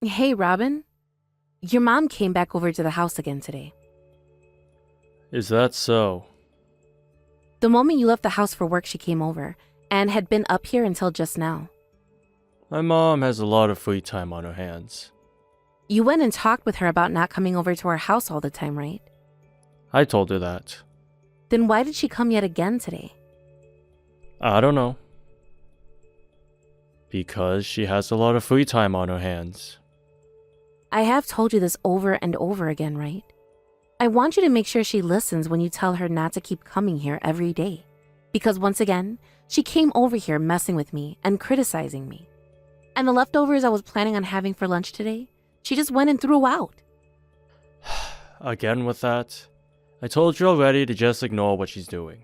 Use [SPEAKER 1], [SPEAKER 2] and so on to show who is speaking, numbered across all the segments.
[SPEAKER 1] Hey, Robin. Your mom came back over to the house again today.
[SPEAKER 2] Is that so?
[SPEAKER 1] The moment you left the house for work, she came over and had been up here until just now.
[SPEAKER 2] My mom has a lot of free time on her hands.
[SPEAKER 1] You went and talked with her about not coming over to our house all the time, right?
[SPEAKER 2] I told her that.
[SPEAKER 1] Then why did she come yet again today?
[SPEAKER 2] I don't know. Because she has a lot of free time on her hands.
[SPEAKER 1] I have told you this over and over again, right? I want you to make sure she listens when you tell her not to keep coming here every day. Because once again, she came over here messing with me and criticizing me. And the leftovers I was planning on having for lunch today, she just went and threw out.
[SPEAKER 2] Again with that? I told you already to just ignore what she's doing.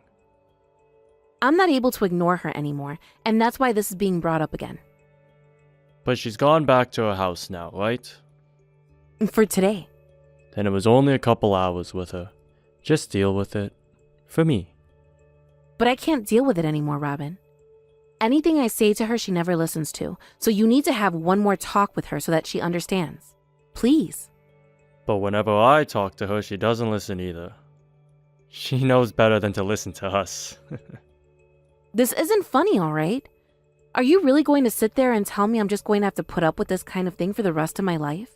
[SPEAKER 1] I'm not able to ignore her anymore, and that's why this is being brought up again.
[SPEAKER 2] But she's gone back to her house now, right?
[SPEAKER 1] For today.
[SPEAKER 2] Then it was only a couple hours with her. Just deal with it. For me.
[SPEAKER 1] But I can't deal with it anymore, Robin. Anything I say to her, she never listens to, so you need to have one more talk with her so that she understands. Please.
[SPEAKER 2] But whenever I talk to her, she doesn't listen either. She knows better than to listen to us.
[SPEAKER 1] This isn't funny, all right? Are you really going to sit there and tell me I'm just going to have to put up with this kind of thing for the rest of my life?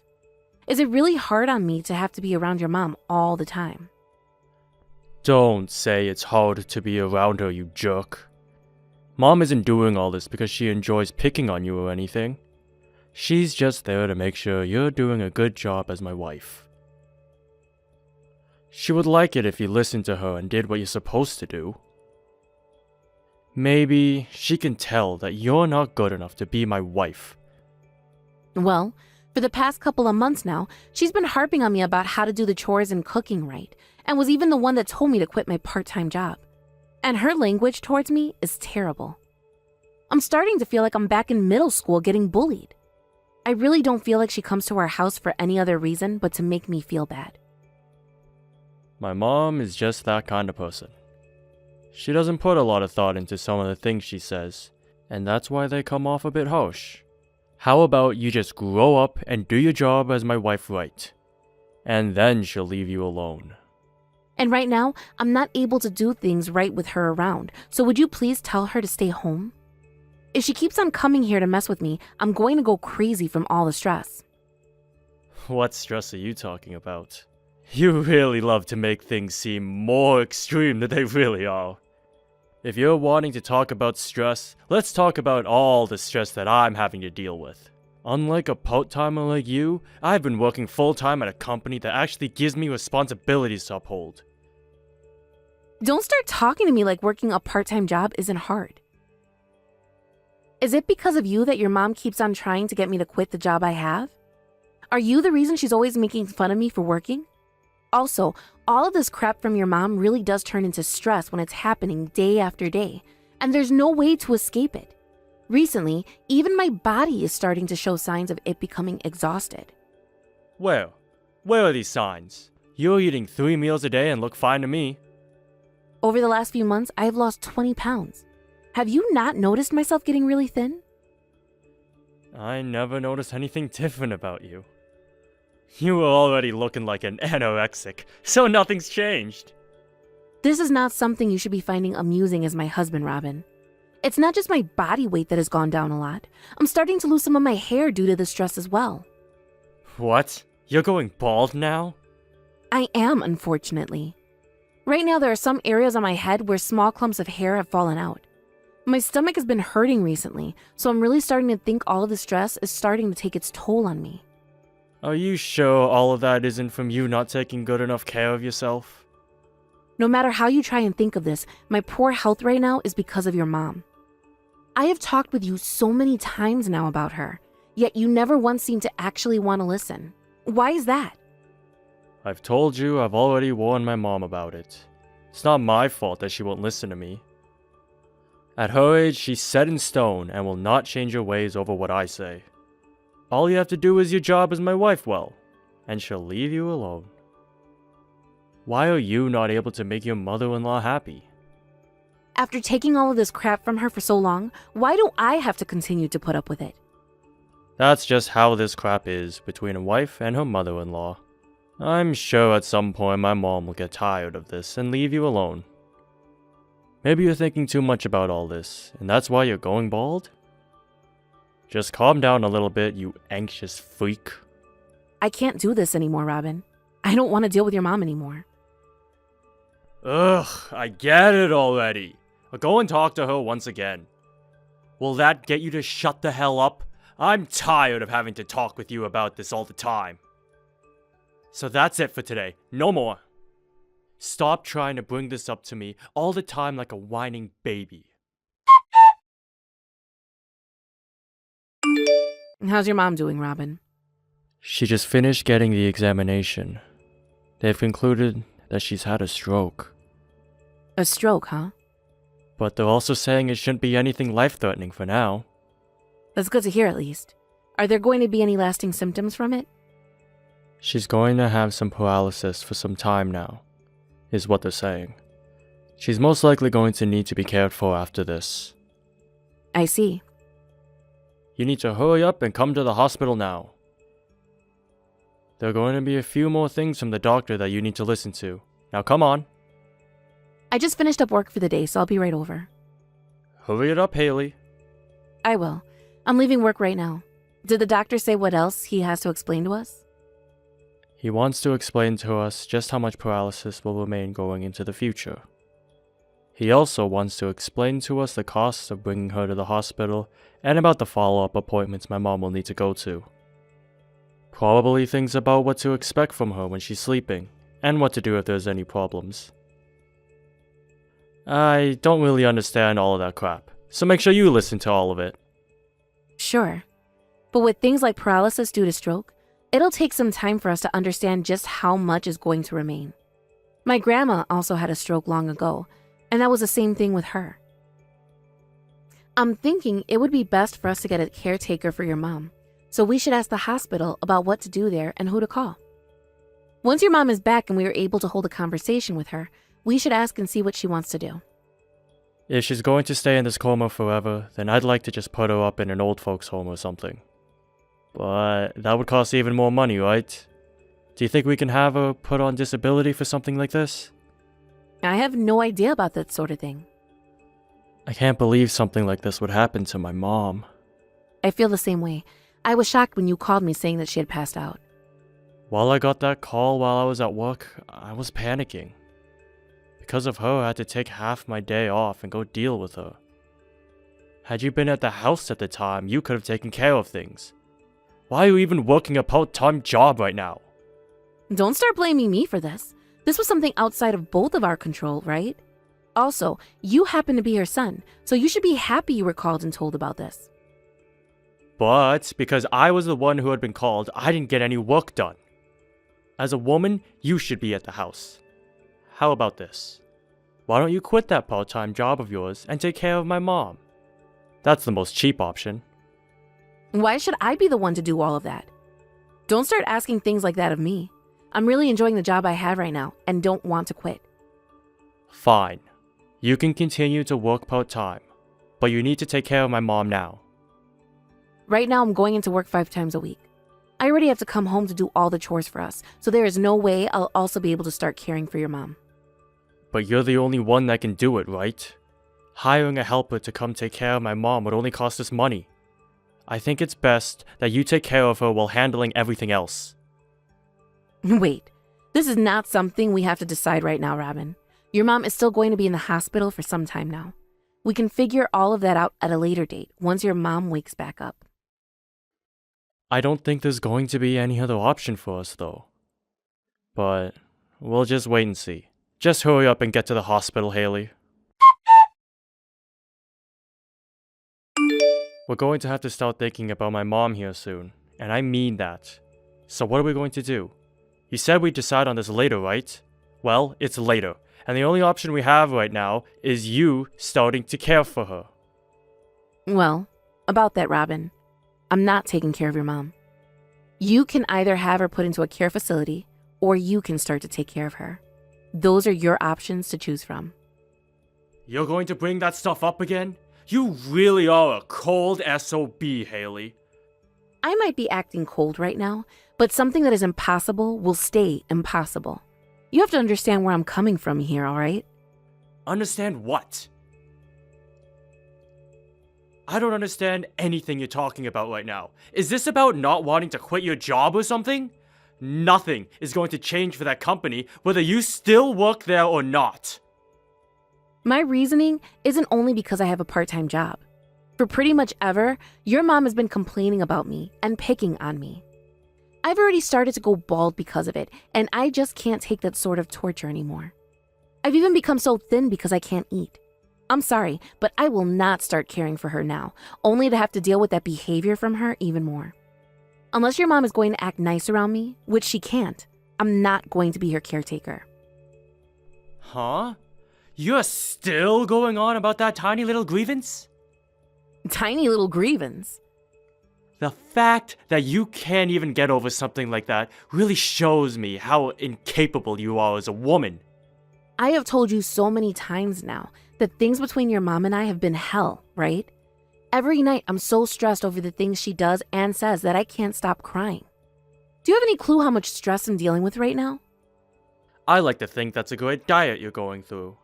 [SPEAKER 1] Is it really hard on me to have to be around your mom all the time?
[SPEAKER 2] Don't say it's hard to be around her, you jerk. Mom isn't doing all this because she enjoys picking on you or anything. She's just there to make sure you're doing a good job as my wife. She would like it if you listened to her and did what you're supposed to do. Maybe she can tell that you're not good enough to be my wife.
[SPEAKER 1] Well, for the past couple of months now, she's been harping on me about how to do the chores and cooking right, and was even the one that told me to quit my part-time job. And her language towards me is terrible. I'm starting to feel like I'm back in middle school getting bullied. I really don't feel like she comes to our house for any other reason but to make me feel bad.
[SPEAKER 2] My mom is just that kind of person. She doesn't put a lot of thought into some of the things she says, and that's why they come off a bit harsh. How about you just grow up and do your job as my wife right? And then she'll leave you alone.
[SPEAKER 1] And right now, I'm not able to do things right with her around, so would you please tell her to stay home? If she keeps on coming here to mess with me, I'm going to go crazy from all the stress.
[SPEAKER 2] What stress are you talking about? You really love to make things seem more extreme than they really are. If you're wanting to talk about stress, let's talk about all the stress that I'm having to deal with. Unlike a part-timer like you, I've been working full-time at a company that actually gives me responsibilities to uphold.
[SPEAKER 1] Don't start talking to me like working a part-time job isn't hard. Is it because of you that your mom keeps on trying to get me to quit the job I have? Are you the reason she's always making fun of me for working? Also, all of this crap from your mom really does turn into stress when it's happening day after day, and there's no way to escape it. Recently, even my body is starting to show signs of it becoming exhausted.
[SPEAKER 2] Where are these signs? You're eating 3 meals a day and look fine to me.
[SPEAKER 1] Over the last few months, I have lost 20 pounds. Have you not noticed myself getting really thin?
[SPEAKER 2] I never noticed anything different about you. You were already looking like an anorexic, so nothing's changed.
[SPEAKER 1] This is not something you should be finding amusing as my husband, Robin. It's not just my body weight that has gone down a lot. I'm starting to lose some of my hair due to the stress as well.
[SPEAKER 2] What? You're going bald now?
[SPEAKER 1] I am, unfortunately. Right now, there are some areas on my head where small clumps of hair have fallen out. My stomach has been hurting recently, so I'm really starting to think all of the stress is starting to take its toll on me.
[SPEAKER 2] Are you sure all of that isn't from you not taking good enough care of yourself?
[SPEAKER 1] No matter how you try and think of this, my poor health right now is because of your mom. I have talked with you so many times now about her, yet you never once seem to actually want to listen. Why is that?
[SPEAKER 2] I've told you I've already warned my mom about it. It's not my fault that she won't listen to me. At her age, she's set in stone and will not change her ways over what I say. All you have to do is your job as my wife well, and she'll leave you alone. Why are you not able to make your mother-in-law happy?
[SPEAKER 1] After taking all of this crap from her for so long, why do I have to continue to put up with it?
[SPEAKER 2] That's just how this crap is between a wife and her mother-in-law. I'm sure at some point my mom will get tired of this and leave you alone. Maybe you're thinking too much about all this, and that's why you're going bald? Just calm down a little bit, you anxious freak.
[SPEAKER 1] I can't do this anymore, Robin. I don't want to deal with your mom anymore.
[SPEAKER 2] Ugh, I get it already. I'll go and talk to her once again. Will that get you to shut the hell up? I'm tired of having to talk with you about this all the time. So that's it for today. No more. Stop trying to bring this up to me all the time like a whining baby.
[SPEAKER 1] How's your mom doing, Robin?
[SPEAKER 2] She just finished getting the examination. They've concluded that she's had a stroke.
[SPEAKER 1] A stroke, huh?
[SPEAKER 2] But they're also saying it shouldn't be anything life-threatening for now.
[SPEAKER 1] That's good to hear, at least. Are there going to be any lasting symptoms from it?
[SPEAKER 2] She's going to have some paralysis for some time now, is what they're saying. She's most likely going to need to be cared for after this.
[SPEAKER 1] I see.
[SPEAKER 2] You need to hurry up and come to the hospital now. There are going to be a few more things from the doctor that you need to listen to. Now come on.
[SPEAKER 1] I just finished up work for the day, so I'll be right over.
[SPEAKER 2] Hurry it up, Haley.
[SPEAKER 1] I will. I'm leaving work right now. Did the doctor say what else he has to explain to us?
[SPEAKER 2] He wants to explain to us just how much paralysis will remain going into the future. He also wants to explain to us the costs of bringing her to the hospital and about the follow-up appointments my mom will need to go to. Probably things about what to expect from her when she's sleeping, and what to do if there's any problems. I don't really understand all of that crap, so make sure you listen to all of it.
[SPEAKER 1] Sure. But with things like paralysis due to stroke, it'll take some time for us to understand just how much is going to remain. My grandma also had a stroke long ago, and that was the same thing with her. I'm thinking it would be best for us to get a caretaker for your mom, so we should ask the hospital about what to do there and who to call. Once your mom is back and we are able to hold a conversation with her, we should ask and see what she wants to do.
[SPEAKER 2] If she's going to stay in this coma forever, then I'd like to just put her up in an old folks home or something. But that would cost even more money, right? Do you think we can have her put on disability for something like this?
[SPEAKER 1] I have no idea about that sort of thing.
[SPEAKER 2] I can't believe something like this would happen to my mom.
[SPEAKER 1] I feel the same way. I was shocked when you called me saying that she had passed out.
[SPEAKER 2] While I got that call while I was at work, I was panicking. Because of her, I had to take half my day off and go deal with her. Had you been at the house at the time, you could have taken care of things. Why are you even working a part-time job right now?
[SPEAKER 1] Don't start blaming me for this. This was something outside of both of our control, right? Also, you happen to be her son, so you should be happy you were called and told about this.
[SPEAKER 2] But because I was the one who had been called, I didn't get any work done. As a woman, you should be at the house. How about this? Why don't you quit that part-time job of yours and take care of my mom? That's the most cheap option.
[SPEAKER 1] Why should I be the one to do all of that? Don't start asking things like that of me. I'm really enjoying the job I have right now and don't want to quit.
[SPEAKER 2] Fine. You can continue to work part-time, but you need to take care of my mom now.
[SPEAKER 1] Right now, I'm going into work 5 times a week. I already have to come home to do all the chores for us, so there is no way I'll also be able to start caring for your mom.
[SPEAKER 2] But you're the only one that can do it, right? Hiring a helper to come take care of my mom would only cost us money. I think it's best that you take care of her while handling everything else.
[SPEAKER 1] Wait, this is not something we have to decide right now, Robin. Your mom is still going to be in the hospital for some time now. We can figure all of that out at a later date, once your mom wakes back up.
[SPEAKER 2] I don't think there's going to be any other option for us, though. But we'll just wait and see. Just hurry up and get to the hospital, Haley. We're going to have to start thinking about my mom here soon, and I mean that. So what are we going to do? You said we'd decide on this later, right? Well, it's later, and the only option we have right now is you starting to care for her.
[SPEAKER 1] Well, about that, Robin, I'm not taking care of your mom. You can either have her put into a care facility, or you can start to take care of her. Those are your options to choose from.
[SPEAKER 2] You're going to bring that stuff up again? You really are a cold SOB, Haley.
[SPEAKER 1] I might be acting cold right now, but something that is impossible will stay impossible. You have to understand where I'm coming from here, all right?
[SPEAKER 2] Understand what? I don't understand anything you're talking about right now. Is this about not wanting to quit your job or something? Nothing is going to change for that company, whether you still work there or not.
[SPEAKER 1] My reasoning isn't only because I have a part-time job. For pretty much ever, your mom has been complaining about me and picking on me. I've already started to go bald because of it, and I just can't take that sort of torture anymore. I've even become so thin because I can't eat. I'm sorry, but I will not start caring for her now, only to have to deal with that behavior from her even more. Unless your mom is going to act nice around me, which she can't, I'm not going to be her caretaker.
[SPEAKER 2] Huh? You're still going on about that tiny little grievance?
[SPEAKER 1] Tiny little grievance.
[SPEAKER 2] The fact that you can't even get over something like that really shows me how incapable you are as a woman.
[SPEAKER 1] I have told you so many times now that things between your mom and I have been hell, right? Every night I'm so stressed over the things she does and says that I can't stop crying. Do you have any clue how much stress I'm dealing with right now?
[SPEAKER 2] I like to think that's a great diet you're going through.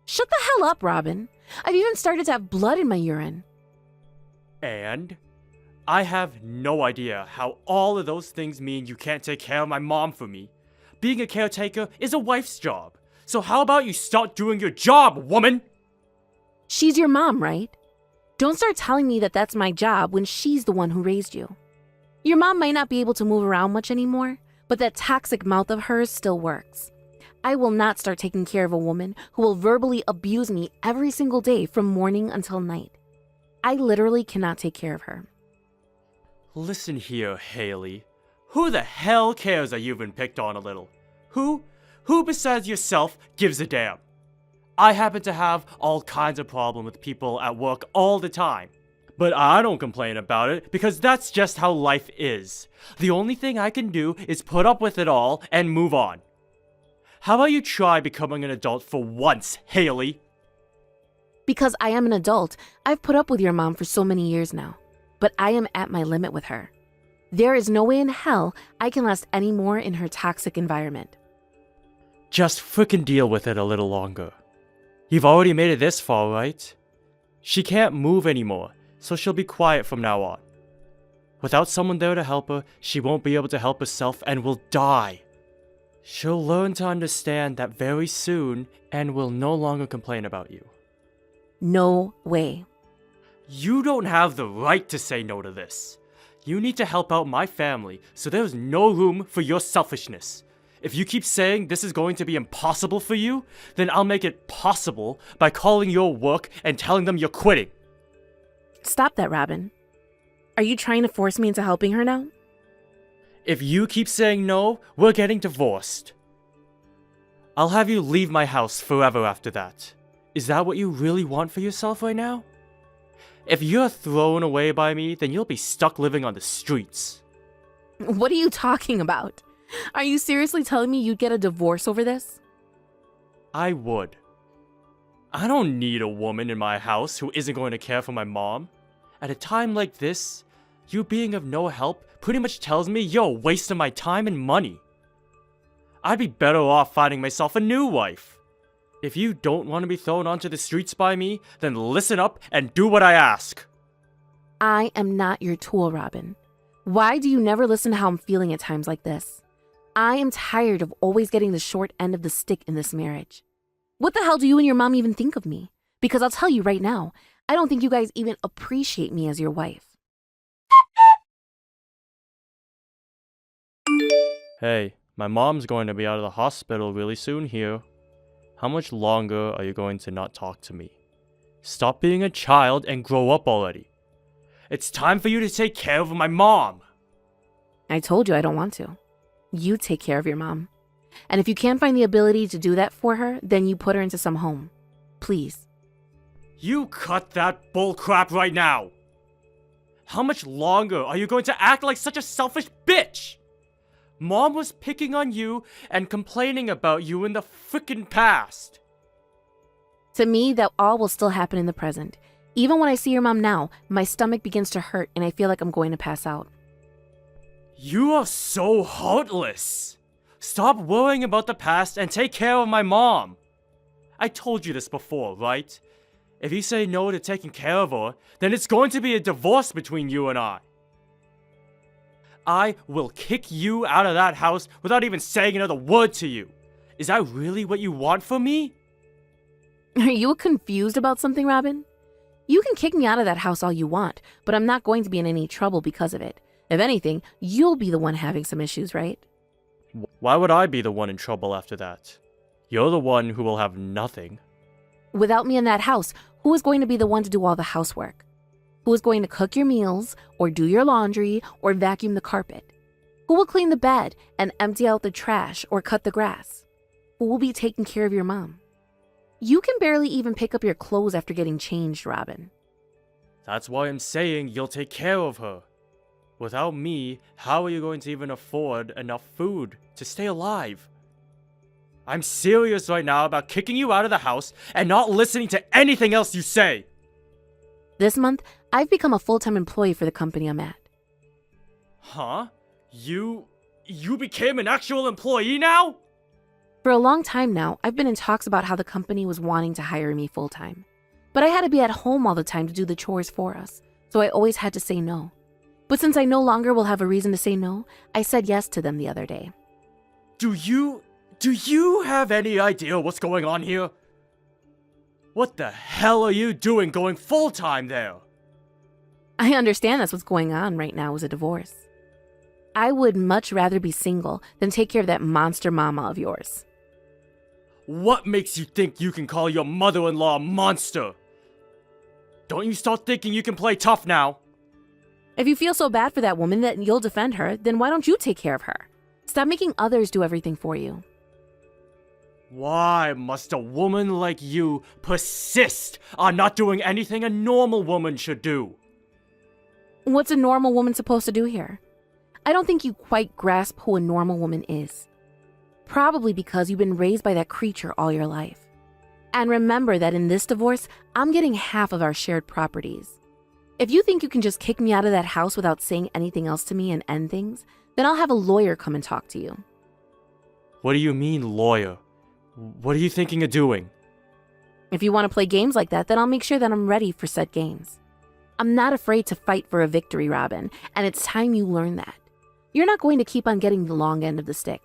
[SPEAKER 1] Shut the hell up, Robin. I've even started to have blood in my urine.
[SPEAKER 2] And I have no idea how all of those things mean you can't take care of my mom for me. Being a caretaker is a wife's job. So how about you start doing your job, woman?
[SPEAKER 1] She's your mom, right? Don't start telling me that that's my job when she's the one who raised you. Your mom might not be able to move around much anymore, but that toxic mouth of hers still works. I will not start taking care of a woman who will verbally abuse me every single day from morning until night. I literally cannot take care of her.
[SPEAKER 2] Listen here, Haley. Who the hell cares that you've been picked on a little? Who besides yourself gives a damn? I happen to have all kinds of problems with people at work all the time. But I don't complain about it because that's just how life is. The only thing I can do is put up with it all and move on. How about you try becoming an adult for once, Haley?
[SPEAKER 1] Because I am an adult, I've put up with your mom for so many years now. But I am at my limit with her. There is no way in hell I can last any more in her toxic environment.
[SPEAKER 2] Just frickin' deal with it a little longer. You've already made it this far, right? She can't move anymore, so she'll be quiet from now on. Without someone there to help her, she won't be able to help herself and will die. She'll learn to understand that very soon and will no longer complain about you.
[SPEAKER 1] No way.
[SPEAKER 2] You don't have the right to say no to this. You need to help out my family, so there's no room for your selfishness. If you keep saying this is going to be impossible for you, then I'll make it possible by calling your work and telling them you're quitting.
[SPEAKER 1] Stop that, Robin. Are you trying to force me into helping her now?
[SPEAKER 2] If you keep saying no, we're getting divorced. I'll have you leave my house forever after that. Is that what you really want for yourself right now? If you're thrown away by me, then you'll be stuck living on the streets.
[SPEAKER 1] What are you talking about? Are you seriously telling me you'd get a divorce over this?
[SPEAKER 2] I would. I don't need a woman in my house who isn't going to care for my mom. At a time like this, you being of no help pretty much tells me you're a waste of my time and money. I'd be better off finding myself a new wife. If you don't want to be thrown onto the streets by me, then listen up and do what I ask.
[SPEAKER 1] I am not your tool, Robin. Why do you never listen to how I'm feeling at times like this? I am tired of always getting the short end of the stick in this marriage. What the hell do you and your mom even think of me? Because I'll tell you right now, I don't think you guys even appreciate me as your wife.
[SPEAKER 2] Hey, my mom's going to be out of the hospital really soon here. How much longer are you going to not talk to me? Stop being a child and grow up already. It's time for you to take care of my mom.
[SPEAKER 1] I told you I don't want to. You take care of your mom. And if you can't find the ability to do that for her, then you put her into some home. Please.
[SPEAKER 2] You cut that bullcrap right now. How much longer are you going to act like such a selfish bitch? Mom was picking on you and complaining about you in the frickin' past.
[SPEAKER 1] To me, that all will still happen in the present. Even when I see your mom now, my stomach begins to hurt and I feel like I'm going to pass out.
[SPEAKER 2] You are so heartless. Stop worrying about the past and take care of my mom. I told you this before, right? If you say no to taking care of her, then it's going to be a divorce between you and I. I will kick you out of that house without even saying another word to you. Is that really what you want from me?
[SPEAKER 1] Are you confused about something, Robin? You can kick me out of that house all you want, but I'm not going to be in any trouble because of it. If anything, you'll be the one having some issues, right?
[SPEAKER 2] Why would I be the one in trouble after that? You're the one who will have nothing.
[SPEAKER 1] Without me in that house, who is going to be the one to do all the housework? Who is going to cook your meals, or do your laundry, or vacuum the carpet? Who will clean the bed and empty out the trash or cut the grass? Who will be taking care of your mom? You can barely even pick up your clothes after getting changed, Robin.
[SPEAKER 2] That's why I'm saying you'll take care of her. Without me, how are you going to even afford enough food to stay alive? I'm serious right now about kicking you out of the house and not listening to anything else you say.
[SPEAKER 1] This month, I've become a full-time employee for the company I'm at.
[SPEAKER 2] Huh? You became an actual employee now?
[SPEAKER 1] For a long time now, I've been in talks about how the company was wanting to hire me full-time. But I had to be at home all the time to do the chores for us, so I always had to say no. But since I no longer will have a reason to say no, I said yes to them the other day.
[SPEAKER 2] Do you have any idea what's going on here? What the hell are you doing going full-time there?
[SPEAKER 1] I understand that's what's going on right now is a divorce. I would much rather be single than take care of that monster mama of yours.
[SPEAKER 2] What makes you think you can call your mother-in-law a monster? Don't you start thinking you can play tough now?
[SPEAKER 1] If you feel so bad for that woman that you'll defend her, then why don't you take care of her? Stop making others do everything for you.
[SPEAKER 2] Why must a woman like you persist on not doing anything a normal woman should do?
[SPEAKER 1] What's a normal woman supposed to do here? I don't think you quite grasp who a normal woman is. Probably because you've been raised by that creature all your life. And remember that in this divorce, I'm getting half of our shared properties. If you think you can just kick me out of that house without saying anything else to me and end things, then I'll have a lawyer come and talk to you.
[SPEAKER 2] What do you mean, lawyer? What are you thinking of doing?
[SPEAKER 1] If you want to play games like that, then I'll make sure that I'm ready for said games. I'm not afraid to fight for a victory, Robin, and it's time you learn that. You're not going to keep on getting the long end of the stick.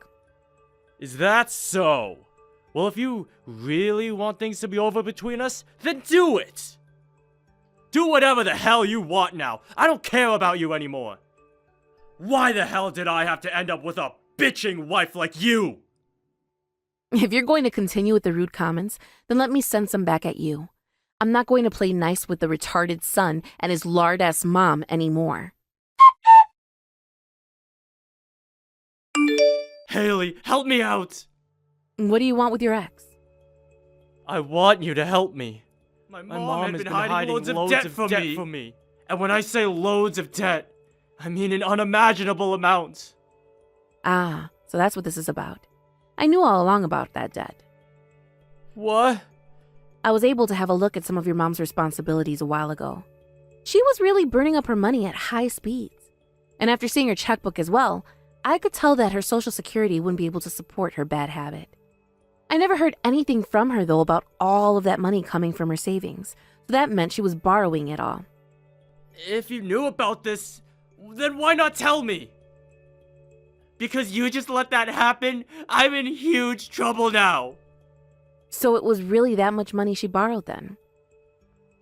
[SPEAKER 2] Is that so? Well, if you really want things to be over between us, then do it! Do whatever the hell you want now. I don't care about you anymore. Why the hell did I have to end up with a bitching wife like you?
[SPEAKER 1] If you're going to continue with the rude comments, then let me send some back at you. I'm not going to play nice with the retarded son and his lard-ass mom anymore.
[SPEAKER 2] Haley, help me out!
[SPEAKER 1] What do you want with your ex?
[SPEAKER 2] I want you to help me. My mom has been hiding loads of debt from me. And when I say loads of debt, I mean an unimaginable amount.
[SPEAKER 1] Ah, so that's what this is about. I knew all along about that debt.
[SPEAKER 2] What?
[SPEAKER 1] I was able to have a look at some of your mom's responsibilities a while ago. She was really burning up her money at high speeds. And after seeing her checkbook as well, I could tell that her Social Security wouldn't be able to support her bad habit. I never heard anything from her, though, about all of that money coming from her savings, so that meant she was borrowing it all.
[SPEAKER 2] If you knew about this, then why not tell me? Because you just let that happen, I'm in huge trouble now.
[SPEAKER 1] So it was really that much money she borrowed then?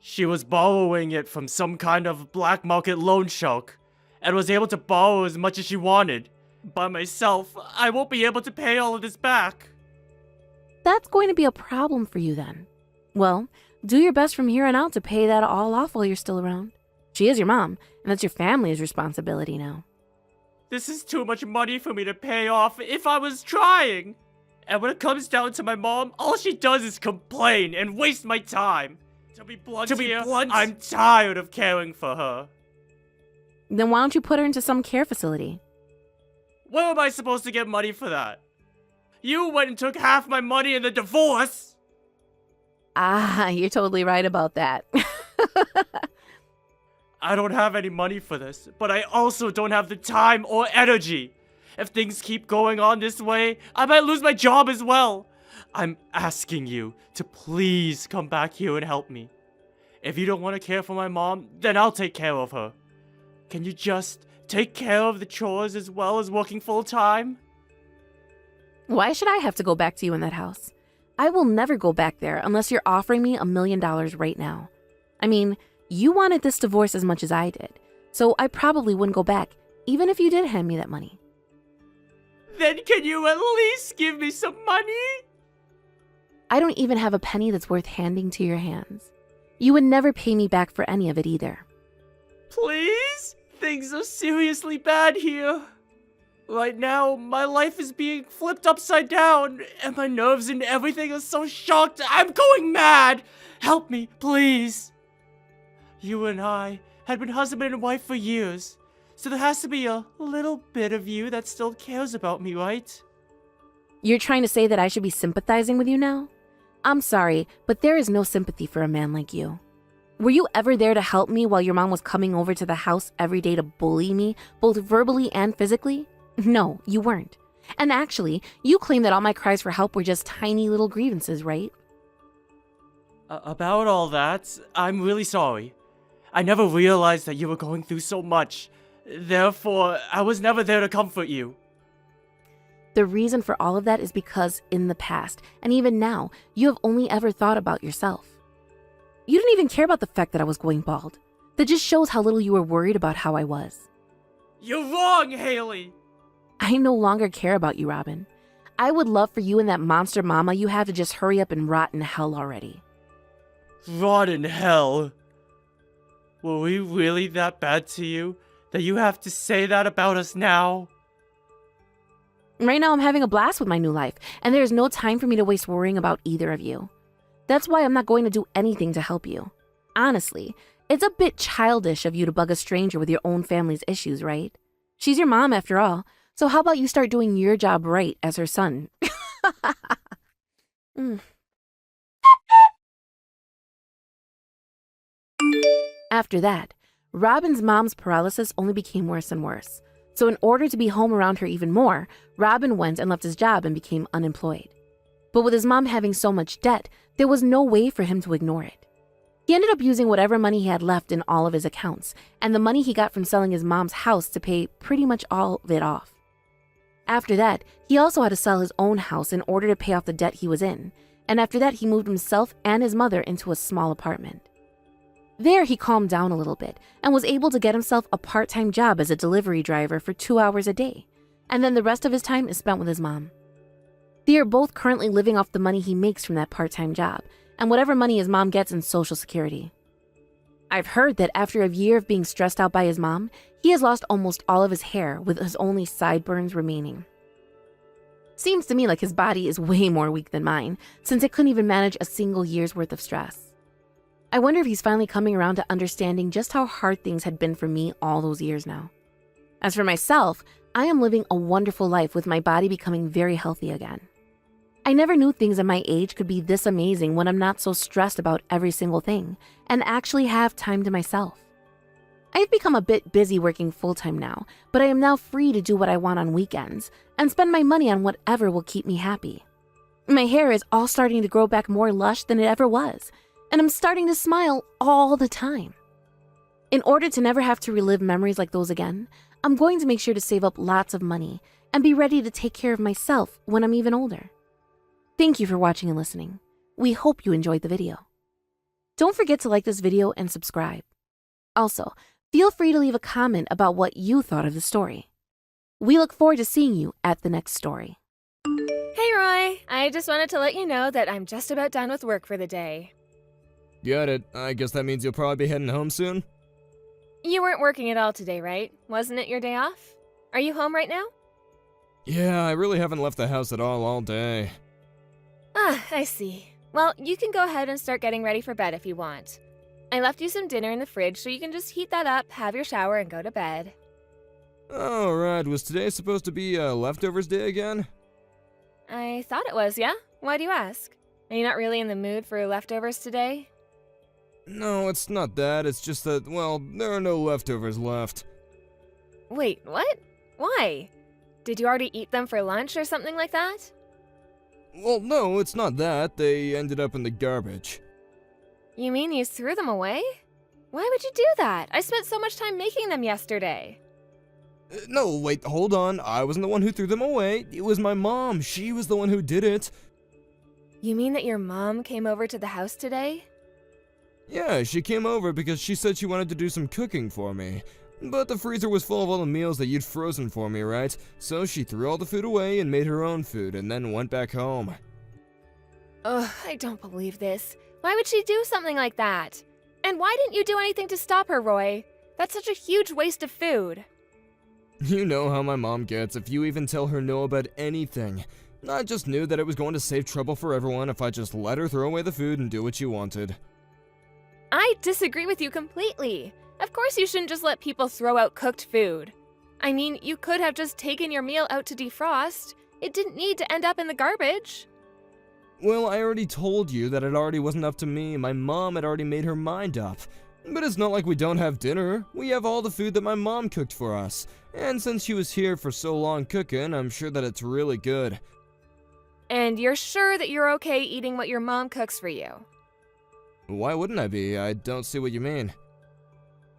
[SPEAKER 2] She was borrowing it from some kind of black market loan shark, and was able to borrow as much as she wanted. By myself, I won't be able to pay all of this back.
[SPEAKER 1] That's going to be a problem for you then. Well, do your best from here on out to pay that all off while you're still around. She is your mom, and that's your family's responsibility now.
[SPEAKER 2] This is too much money for me to pay off if I was trying. And when it comes down to my mom, all she does is complain and waste my time. To be blunt, I'm tired of caring for her.
[SPEAKER 1] Then why don't you put her into some care facility?
[SPEAKER 2] Where am I supposed to get money for that? You went and took half my money in the divorce!
[SPEAKER 1] Ah, you're totally right about that.
[SPEAKER 2] I don't have any money for this, but I also don't have the time or energy. If things keep going on this way, I might lose my job as well. I'm asking you to please come back here and help me. If you don't want to care for my mom, then I'll take care of her. Can you just take care of the chores as well as working full-time?
[SPEAKER 1] Why should I have to go back to you in that house? I will never go back there unless you're offering me $1 million right now. I mean, you wanted this divorce as much as I did, so I probably wouldn't go back, even if you did hand me that money.
[SPEAKER 2] Then can you at least give me some money?
[SPEAKER 1] I don't even have a penny that's worth handing to your hands. You would never pay me back for any of it either.
[SPEAKER 2] Please? Things are seriously bad here. Right now, my life is being flipped upside down, and my nerves and everything are so shocked, I'm going mad! Help me, please! You and I had been husband and wife for years, so there has to be a little bit of you that still cares about me, right?
[SPEAKER 1] You're trying to say that I should be sympathizing with you now? I'm sorry, but there is no sympathy for a man like you. Were you ever there to help me while your mom was coming over to the house every day to bully me, both verbally and physically? No, you weren't. And actually, you claim that all my cries for help were just tiny little grievances, right?
[SPEAKER 2] About all that, I'm really sorry. I never realized that you were going through so much. Therefore, I was never there to comfort you.
[SPEAKER 1] The reason for all of that is because in the past, and even now, you have only ever thought about yourself. You didn't even care about the fact that I was going bald. That just shows how little you were worried about how I was.
[SPEAKER 2] You're wrong, Haley!
[SPEAKER 1] I no longer care about you, Robin. I would love for you and that monster mama you have to just hurry up and rot in hell already.
[SPEAKER 2] Rot in hell? Were we really that bad to you, that you have to say that about us now?
[SPEAKER 1] Right now I'm having a blast with my new life, and there is no time for me to waste worrying about either of you. That's why I'm not going to do anything to help you. Honestly, it's a bit childish of you to bug a stranger with your own family's issues, right? She's your mom after all, so how about you start doing your job right as her son? After that, Robin's mom's paralysis only became worse and worse. So in order to be home around her even more, Robin went and left his job and became unemployed. But with his mom having so much debt, there was no way for him to ignore it. He ended up using whatever money he had left in all of his accounts, and the money he got from selling his mom's house to pay pretty much all of it off. After that, he also had to sell his own house in order to pay off the debt he was in, and after that he moved himself and his mother into a small apartment. There he calmed down a little bit and was able to get himself a part-time job as a delivery driver for 2 hours a day, and then the rest of his time is spent with his mom. They are both currently living off the money he makes from that part-time job, and whatever money his mom gets in Social Security. I've heard that after a year of being stressed out by his mom, he has lost almost all of his hair with his only sideburns remaining. Seems to me like his body is way more weak than mine, since it couldn't even manage a single year's worth of stress. I wonder if he's finally coming around to understanding just how hard things had been for me all those years now. As for myself, I am living a wonderful life with my body becoming very healthy again. I never knew things at my age could be this amazing when I'm not so stressed about every single thing and actually have time to myself. I've become a bit busy working full-time now, but I am now free to do what I want on weekends and spend my money on whatever will keep me happy. My hair is all starting to grow back more lush than it ever was, and I'm starting to smile all the time. In order to never have to relive memories like those again, I'm going to make sure to save up lots of money and be ready to take care of myself when I'm even older. Thank you for watching and listening. We hope you enjoyed the video. Don't forget to like this video and subscribe. Also, feel free to leave a comment about what you thought of the story. We look forward to seeing you at the next story.
[SPEAKER 3] Hey Roy, I just wanted to let you know that I'm just about done with work for the day.
[SPEAKER 4] Got it. I guess that means you'll probably be heading home soon?
[SPEAKER 3] You weren't working at all today, right? Wasn't it your day off? Are you home right now?
[SPEAKER 4] Yeah, I really haven't left the house at all day.
[SPEAKER 3] Ah, I see. Well, you can go ahead and start getting ready for bed if you want. I left you some dinner in the fridge so you can just heat that up, have your shower, and go to bed.
[SPEAKER 4] Alright, was today supposed to be leftovers day again?
[SPEAKER 3] I thought it was, yeah? Why do you ask? Are you not really in the mood for leftovers today?
[SPEAKER 4] No, it's not that. It's just that, well, there are no leftovers left.
[SPEAKER 3] Wait, what? Why? Did you already eat them for lunch or something like that?
[SPEAKER 4] Well, no, it's not that. They ended up in the garbage.
[SPEAKER 3] You mean you threw them away? Why would you do that? I spent so much time making them yesterday.
[SPEAKER 4] No, wait, hold on. I wasn't the one who threw them away. It was my mom. She was the one who did it.
[SPEAKER 3] You mean that your mom came over to the house today?
[SPEAKER 4] Yeah, she came over because she said she wanted to do some cooking for me. But the freezer was full of all the meals that you'd frozen for me, right? So she threw all the food away and made her own food and then went back home.
[SPEAKER 3] Ugh, I don't believe this. Why would she do something like that? And why didn't you do anything to stop her, Roy? That's such a huge waste of food.
[SPEAKER 4] You know how my mom gets if you even tell her no about anything. I just knew that it was going to save trouble for everyone if I just let her throw away the food and do what she wanted.
[SPEAKER 3] I disagree with you completely. Of course you shouldn't just let people throw out cooked food. I mean, you could have just taken your meal out to defrost. It didn't need to end up in the garbage.
[SPEAKER 4] Well, I already told you that it already wasn't up to me. My mom had already made her mind up. But it's not like we don't have dinner. We have all the food that my mom cooked for us. And since she was here for so long cooking, I'm sure that it's really good.
[SPEAKER 3] And you're sure that you're okay eating what your mom cooks for you?
[SPEAKER 4] Why wouldn't I be? I don't see what you mean.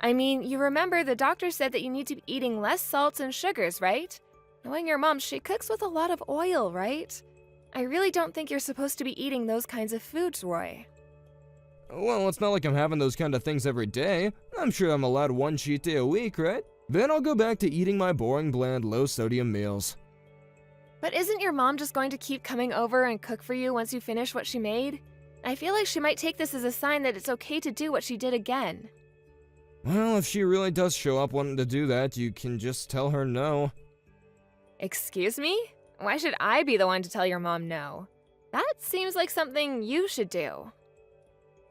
[SPEAKER 3] I mean, you remember the doctor said that you need to be eating less salts and sugars, right? Knowing your mom, she cooks with a lot of oil, right? I really don't think you're supposed to be eating those kinds of foods, Roy.
[SPEAKER 4] Well, it's not like I'm having those kind of things every day. I'm sure I'm allowed one cheat day a week, right? Then I'll go back to eating my boring, bland, low-sodium meals.
[SPEAKER 3] But isn't your mom just going to keep coming over and cook for you once you finish what she made? I feel like she might take this as a sign that it's okay to do what she did again.
[SPEAKER 4] Well, if she really does show up wanting to do that, you can just tell her no.
[SPEAKER 3] Excuse me? Why should I be the one to tell your mom no? That seems like something you should do.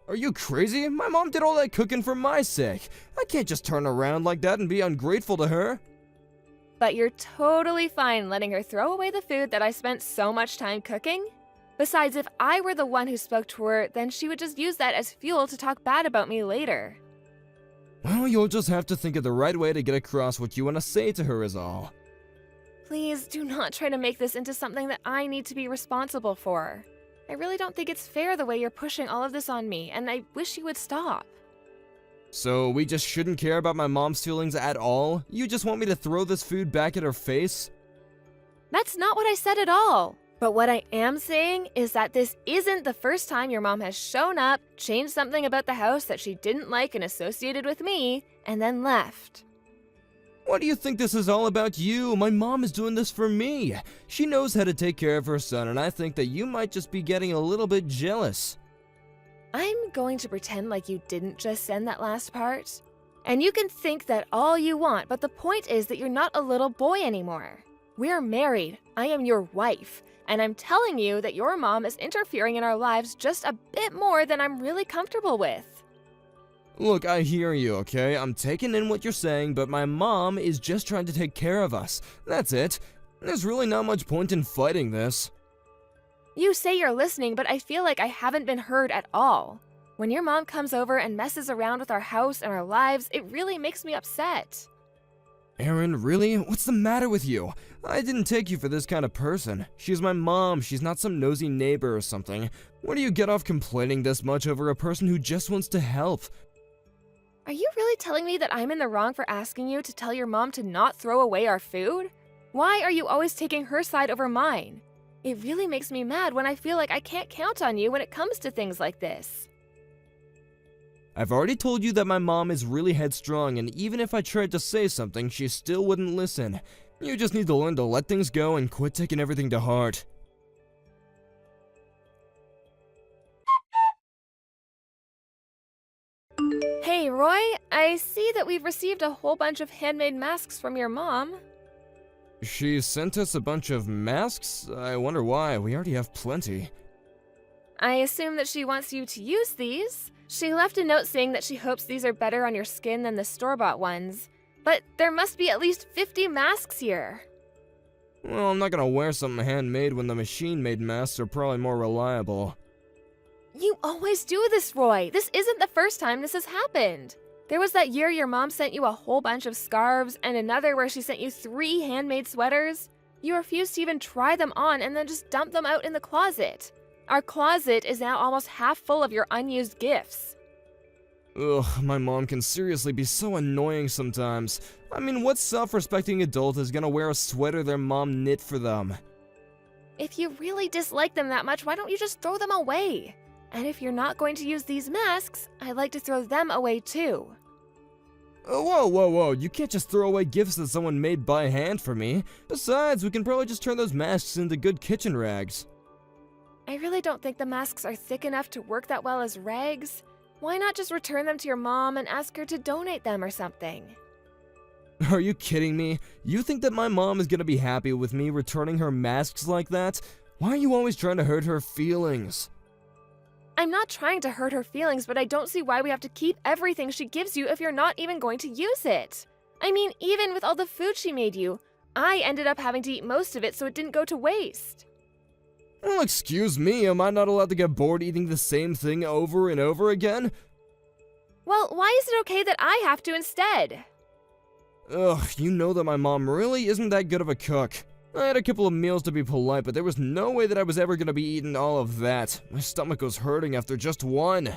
[SPEAKER 4] Are you crazy? My mom did all that cooking for my sake. I can't just turn around like that and be ungrateful to her.
[SPEAKER 3] But you're totally fine letting her throw away the food that I spent so much time cooking? Besides, if I were the one who spoke to her, then she would just use that as fuel to talk bad about me later.
[SPEAKER 4] Well, you'll just have to think of the right way to get across what you want to say to her is all.
[SPEAKER 3] Please do not try to make this into something that I need to be responsible for. I really don't think it's fair the way you're pushing all of this on me, and I wish you would stop.
[SPEAKER 4] So we just shouldn't care about my mom's feelings at all? You just want me to throw this food back at her face?
[SPEAKER 3] That's not what I said at all. But what I am saying is that this isn't the first time your mom has shown up, changed something about the house that she didn't like and associated with me, and then left.
[SPEAKER 4] Why do you think this is all about you? My mom is doing this for me. She knows how to take care of her son, and I think that you might just be getting a little bit jealous.
[SPEAKER 3] I'm going to pretend like you didn't just send that last part. And you can think that all you want, but the point is that you're not a little boy anymore. We're married. I am your wife. And I'm telling you that your mom is interfering in our lives just a bit more than I'm really comfortable with.
[SPEAKER 4] Look, I hear you, okay? I'm taking in what you're saying, but my mom is just trying to take care of us. That's it. There's really not much point in fighting this.
[SPEAKER 3] You say you're listening, but I feel like I haven't been heard at all. When your mom comes over and messes around with our house and our lives, it really makes me upset.
[SPEAKER 4] Aaron, really? What's the matter with you? I didn't take you for this kind of person. She's my mom. She's not some nosy neighbor or something. Where do you get off complaining this much over a person who just wants to help?
[SPEAKER 3] Are you really telling me that I'm in the wrong for asking you to tell your mom to not throw away our food? Why are you always taking her side over mine? It really makes me mad when I feel like I can't count on you when it comes to things like this.
[SPEAKER 4] I've already told you that my mom is really headstrong, and even if I tried to say something, she still wouldn't listen. You just need to learn to let things go and quit taking everything to heart.
[SPEAKER 3] Hey, Roy, I see that we've received a whole bunch of handmade masks from your mom.
[SPEAKER 4] She sent us a bunch of masks? I wonder why. We already have plenty.
[SPEAKER 3] I assume that she wants you to use these. She left a note saying that she hopes these are better on your skin than the store-bought ones. But there must be at least 50 masks here.
[SPEAKER 4] Well, I'm not gonna wear something handmade when the machine-made masks are probably more reliable.
[SPEAKER 3] You always do this, Roy. This isn't the first time this has happened. There was that year your mom sent you a whole bunch of scarves and another where she sent you 3 handmade sweaters. You refused to even try them on and then just dumped them out in the closet. Our closet is now almost half full of your unused gifts.
[SPEAKER 4] Ugh, my mom can seriously be so annoying sometimes. I mean, what self-respecting adult is gonna wear a sweater their mom knit for them?
[SPEAKER 3] If you really dislike them that much, why don't you just throw them away? And if you're not going to use these masks, I'd like to throw them away too.
[SPEAKER 4] Whoa, you can't just throw away gifts that someone made by hand for me. Besides, we can probably just turn those masks into good kitchen rags.
[SPEAKER 3] I really don't think the masks are thick enough to work that well as rags. Why not just return them to your mom and ask her to donate them or something?
[SPEAKER 4] Are you kidding me? You think that my mom is gonna be happy with me returning her masks like that? Why are you always trying to hurt her feelings?
[SPEAKER 3] I'm not trying to hurt her feelings, but I don't see why we have to keep everything she gives you if you're not even going to use it. I mean, even with all the food she made you, I ended up having to eat most of it so it didn't go to waste.
[SPEAKER 4] Well, excuse me, am I not allowed to get bored eating the same thing over and over again?
[SPEAKER 3] Well, why is it okay that I have to instead?
[SPEAKER 4] Ugh, you know that my mom really isn't that good of a cook. I had a couple of meals to be polite, but there was no way that I was ever gonna be eating all of that. My stomach was hurting after just one.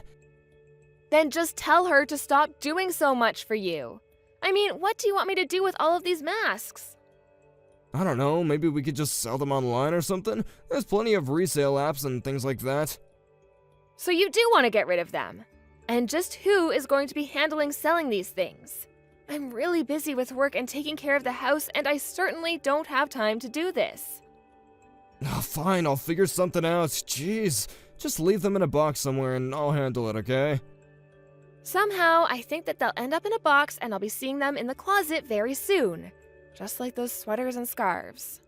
[SPEAKER 3] Then just tell her to stop doing so much for you. I mean, what do you want me to do with all of these masks?
[SPEAKER 4] I don't know, maybe we could just sell them online or something? There's plenty of resale apps and things like that.
[SPEAKER 3] So you do want to get rid of them. And just who is going to be handling selling these things? I'm really busy with work and taking care of the house, and I certainly don't have time to do this.
[SPEAKER 4] Oh, fine, I'll figure something out. Jeez, just leave them in a box somewhere and I'll handle it, okay?
[SPEAKER 3] Somehow, I think that they'll end up in a box and I'll be seeing them in the closet very soon. Just like those sweaters and scarves.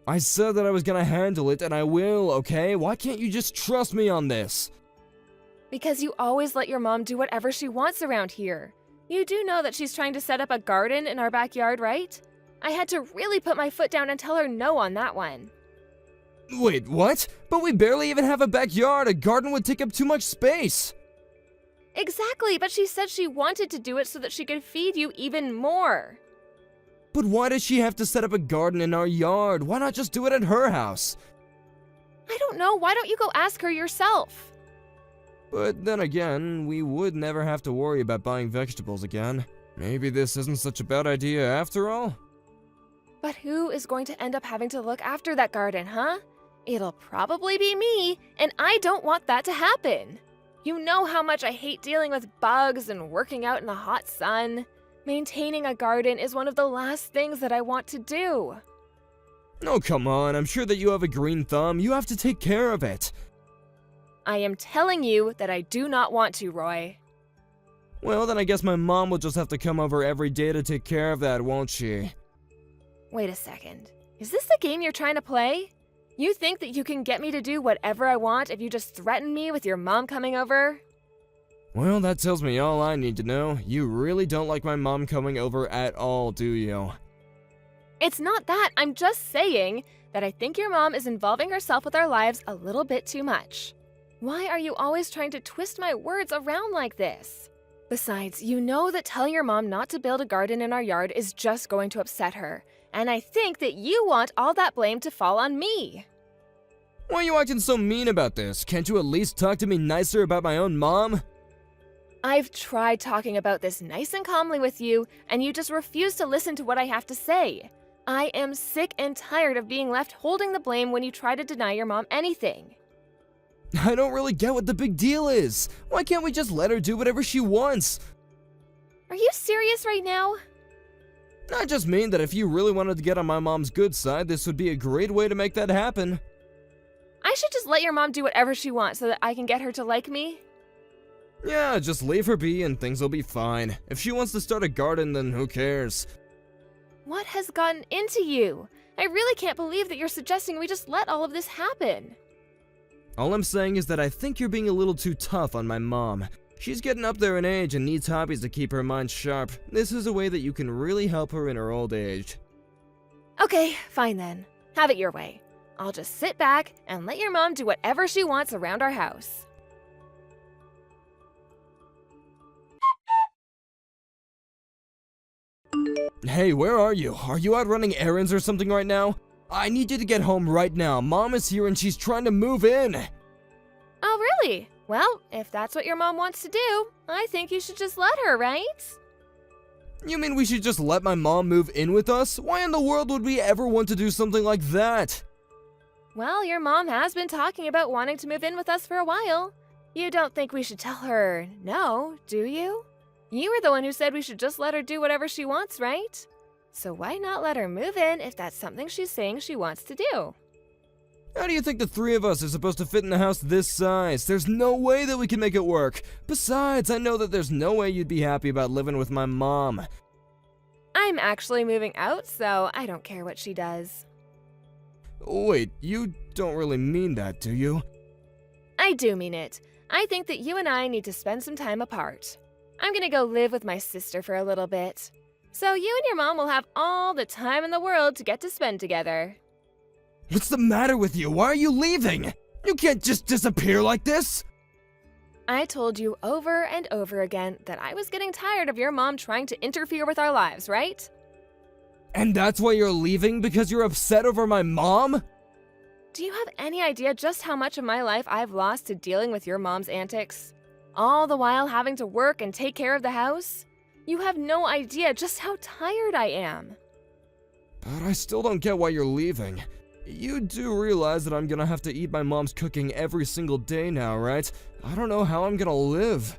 [SPEAKER 4] I said that I was gonna handle it, and I will, okay? Why can't you just trust me on this?
[SPEAKER 3] Because you always let your mom do whatever she wants around here. You do know that she's trying to set up a garden in our backyard, right? I had to really put my foot down and tell her no on that one.
[SPEAKER 4] Wait, what? But we barely even have a backyard. A garden would take up too much space.
[SPEAKER 3] Exactly, but she said she wanted to do it so that she could feed you even more.
[SPEAKER 4] But why does she have to set up a garden in our yard? Why not just do it at her house?
[SPEAKER 3] I don't know. Why don't you go ask her yourself?
[SPEAKER 4] But then again, we would never have to worry about buying vegetables again. Maybe this isn't such a bad idea after all?
[SPEAKER 3] But who is going to end up having to look after that garden, huh? It'll probably be me, and I don't want that to happen. You know how much I hate dealing with bugs and working out in the hot sun. Maintaining a garden is one of the last things that I want to do.
[SPEAKER 4] Oh, come on. I'm sure that you have a green thumb. You have to take care of it.
[SPEAKER 3] I am telling you that I do not want to, Roy.
[SPEAKER 4] Well, then I guess my mom will just have to come over every day to take care of that, won't she?
[SPEAKER 3] Wait a second. Is this the game you're trying to play? You think that you can get me to do whatever I want if you just threaten me with your mom coming over?
[SPEAKER 4] Well, that tells me all I need to know. You really don't like my mom coming over at all, do you?
[SPEAKER 3] It's not that. I'm just saying that I think your mom is involving herself with our lives a little bit too much. Why are you always trying to twist my words around like this? Besides, you know that telling your mom not to build a garden in our yard is just going to upset her. And I think that you want all that blame to fall on me.
[SPEAKER 4] Why are you acting so mean about this? Can't you at least talk to me nicer about my own mom?
[SPEAKER 3] I've tried talking about this nice and calmly with you, and you just refuse to listen to what I have to say. I am sick and tired of being left holding the blame when you try to deny your mom anything.
[SPEAKER 4] I don't really get what the big deal is. Why can't we just let her do whatever she wants?
[SPEAKER 3] Are you serious right now?
[SPEAKER 4] I just mean that if you really wanted to get on my mom's good side, this would be a great way to make that happen.
[SPEAKER 3] I should just let your mom do whatever she wants so that I can get her to like me?
[SPEAKER 4] Yeah, just leave her be and things will be fine. If she wants to start a garden, then who cares?
[SPEAKER 3] What has gotten into you? I really can't believe that you're suggesting we just let all of this happen.
[SPEAKER 4] All I'm saying is that I think you're being a little too tough on my mom. She's getting up there in age and needs hobbies to keep her mind sharp. This is a way that you can really help her in her old age.
[SPEAKER 3] Okay, fine then. Have it your way. I'll just sit back and let your mom do whatever she wants around our house.
[SPEAKER 4] Hey, where are you? Are you out running errands or something right now? I need you to get home right now. Mom is here and she's trying to move in.
[SPEAKER 3] Oh, really? Well, if that's what your mom wants to do, I think you should just let her, right?
[SPEAKER 4] You mean we should just let my mom move in with us? Why in the world would we ever want to do something like that?
[SPEAKER 3] Well, your mom has been talking about wanting to move in with us for a while. You don't think we should tell her no, do you? You were the one who said we should just let her do whatever she wants, right? So why not let her move in if that's something she's saying she wants to do?
[SPEAKER 4] How do you think the three of us are supposed to fit in a house this size? There's no way that we can make it work. Besides, I know that there's no way you'd be happy about living with my mom.
[SPEAKER 3] I'm actually moving out, so I don't care what she does.
[SPEAKER 4] Wait, you don't really mean that, do you?
[SPEAKER 3] I do mean it. I think that you and I need to spend some time apart. I'm gonna go live with my sister for a little bit. So you and your mom will have all the time in the world to get to spend together.
[SPEAKER 4] What's the matter with you? Why are you leaving? You can't just disappear like this!
[SPEAKER 3] I told you over and over again that I was getting tired of your mom trying to interfere with our lives, right?
[SPEAKER 4] And that's why you're leaving? Because you're upset over my mom?
[SPEAKER 3] Do you have any idea just how much of my life I've lost to dealing with your mom's antics? All the while having to work and take care of the house? You have no idea just how tired I am.
[SPEAKER 4] But I still don't get why you're leaving. You do realize that I'm gonna have to eat my mom's cooking every single day now, right? I don't know how I'm gonna live.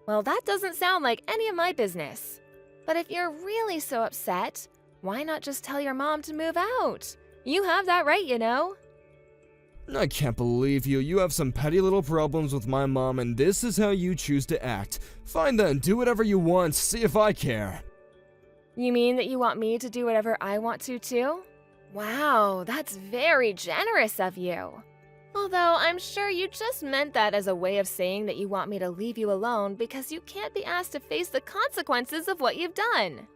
[SPEAKER 3] Well, that doesn't sound like any of my business. But if you're really so upset, why not just tell your mom to move out? You have that right, you know.
[SPEAKER 4] I can't believe you. You have some petty little problems with my mom, and this is how you choose to act. Fine then, do whatever you want, see if I care.
[SPEAKER 3] You mean that you want me to do whatever I want to, too? Wow, that's very generous of you. Although I'm sure you just meant that as a way of saying that you want me to leave you alone because you can't be asked to face the consequences of what you've done.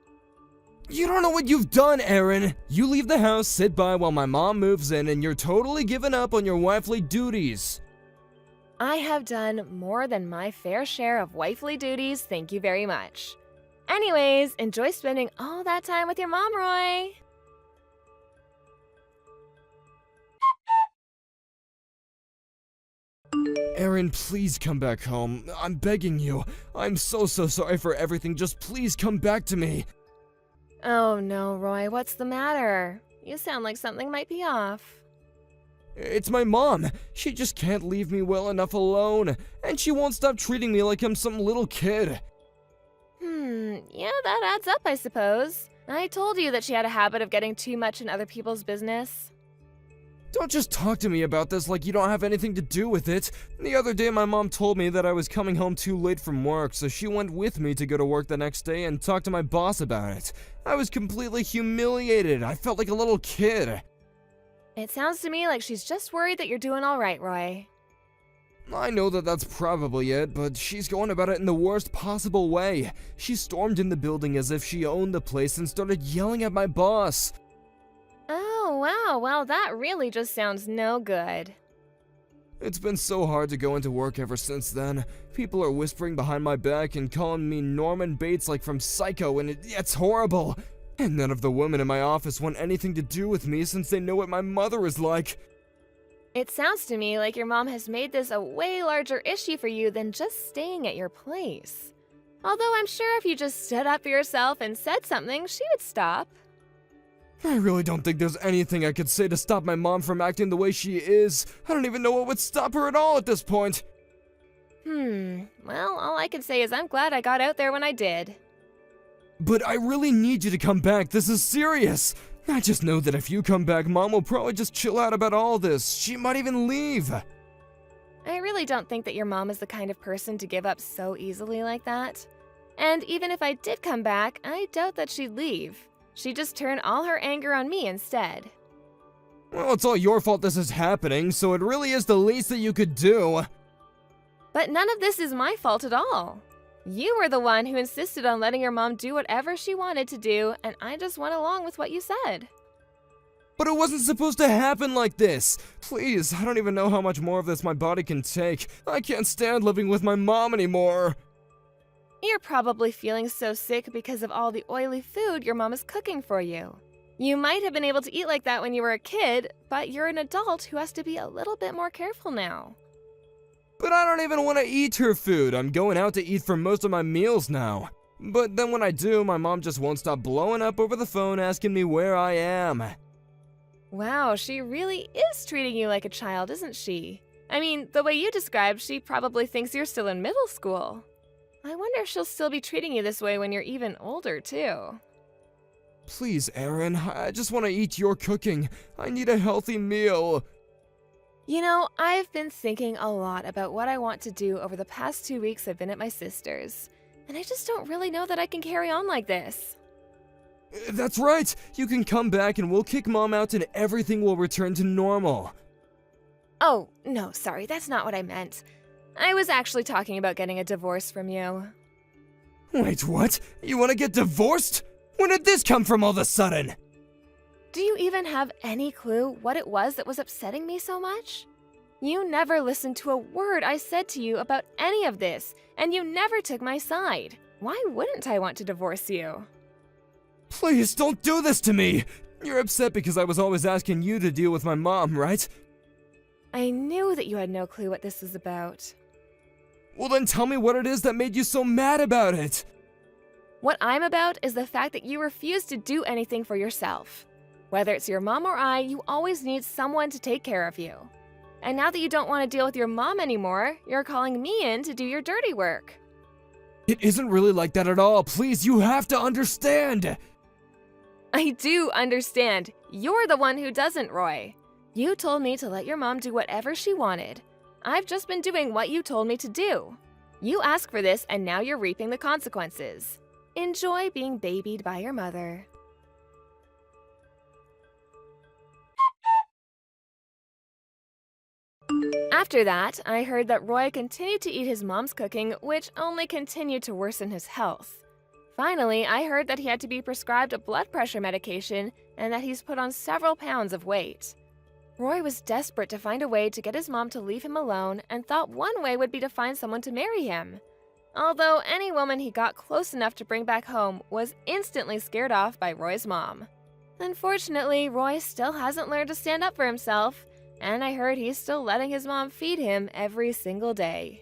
[SPEAKER 4] You don't know what you've done, Aaron. You leave the house, sit by while my mom moves in, and you're totally giving up on your wifely duties.
[SPEAKER 3] I have done more than my fair share of wifely duties, thank you very much. Anyways, enjoy spending all that time with your mom, Roy.
[SPEAKER 4] Aaron, please come back home. I'm begging you. I'm so sorry for everything. Just please come back to me.
[SPEAKER 3] Oh no, Roy, what's the matter? You sound like something might be off.
[SPEAKER 4] It's my mom. She just can't leave me well enough alone. And she won't stop treating me like I'm some little kid.
[SPEAKER 3] Yeah, that adds up, I suppose. I told you that she had a habit of getting too much in other people's business.
[SPEAKER 4] Don't just talk to me about this like you don't have anything to do with it. The other day my mom told me that I was coming home too late from work, so she went with me to go to work the next day and talk to my boss about it. I was completely humiliated. I felt like a little kid.
[SPEAKER 3] It sounds to me like she's just worried that you're doing all right, Roy.
[SPEAKER 4] I know that that's probably it, but she's going about it in the worst possible way. She stormed in the building as if she owned the place and started yelling at my boss.
[SPEAKER 3] Oh, wow, well, that really just sounds no good.
[SPEAKER 4] It's been so hard to go into work ever since then. People are whispering behind my back and calling me Norman Bates like from Psycho, and it's horrible. And none of the women in my office want anything to do with me since they know what my mother is like.
[SPEAKER 3] It sounds to me like your mom has made this a way larger issue for you than just staying at your place. Although I'm sure if you just stood up for yourself and said something, she would stop.
[SPEAKER 4] I really don't think there's anything I could say to stop my mom from acting the way she is. I don't even know what would stop her at all at this point.
[SPEAKER 3] Well, all I can say is I'm glad I got out there when I did.
[SPEAKER 4] But I really need you to come back. This is serious. I just know that if you come back, Mom will probably just chill out about all this. She might even leave.
[SPEAKER 3] I really don't think that your mom is the kind of person to give up so easily like that. And even if I did come back, I doubt that she'd leave. She'd just turn all her anger on me instead.
[SPEAKER 4] Well, it's all your fault this is happening, so it really is the least that you could do.
[SPEAKER 3] But none of this is my fault at all. You were the one who insisted on letting your mom do whatever she wanted to do, and I just went along with what you said.
[SPEAKER 4] But it wasn't supposed to happen like this. Please, I don't even know how much more of this my body can take. I can't stand living with my mom anymore.
[SPEAKER 3] You're probably feeling so sick because of all the oily food your mom is cooking for you. You might have been able to eat like that when you were a kid, but you're an adult who has to be a little bit more careful now.
[SPEAKER 4] But I don't even want to eat her food. I'm going out to eat for most of my meals now. But then when I do, my mom just won't stop blowing up over the phone asking me where I am.
[SPEAKER 3] Wow, she really is treating you like a child, isn't she? I mean, the way you described, she probably thinks you're still in middle school. I wonder if she'll still be treating you this way when you're even older, too.
[SPEAKER 4] Please, Erin, I just want to eat your cooking. I need a healthy meal.
[SPEAKER 3] You know, I've been thinking a lot about what I want to do over the past 2 weeks I've been at my sister's, and I just don't really know that I can carry on like this.
[SPEAKER 4] That's right. You can come back and we'll kick Mom out and everything will return to normal.
[SPEAKER 3] Oh, no, sorry, that's not what I meant. I was actually talking about getting a divorce from you.
[SPEAKER 4] Wait, what? You want to get divorced? When did this come from all of a sudden?
[SPEAKER 3] Do you even have any clue what it was that was upsetting me so much? You never listened to a word I said to you about any of this, and you never took my side. Why wouldn't I want to divorce you?
[SPEAKER 4] Please, don't do this to me! You're upset because I was always asking you to deal with my mom, right?
[SPEAKER 3] I knew that you had no clue what this was about.
[SPEAKER 4] Well then tell me what it is that made you so mad about it!
[SPEAKER 3] What I'm about is the fact that you refuse to do anything for yourself. Whether it's your mom or I, you always need someone to take care of you. And now that you don't want to deal with your mom anymore, you're calling me in to do your dirty work.
[SPEAKER 4] It isn't really like that at all. Please, you have to understand!
[SPEAKER 3] I do understand. You're the one who doesn't, Roy. You told me to let your mom do whatever she wanted. I've just been doing what you told me to do. You asked for this, and now you're reaping the consequences. Enjoy being babied by your mother. After that, I heard that Roy continued to eat his mom's cooking, which only continued to worsen his health. Finally, I heard that he had to be prescribed a blood pressure medication and that he's put on several pounds of weight. Roy was desperate to find a way to get his mom to leave him alone and thought one way would be to find someone to marry him. Although any woman he got close enough to bring back home was instantly scared off by Roy's mom. Unfortunately, Roy still hasn't learned to stand up for himself, and I heard he's still letting his mom feed him every single day.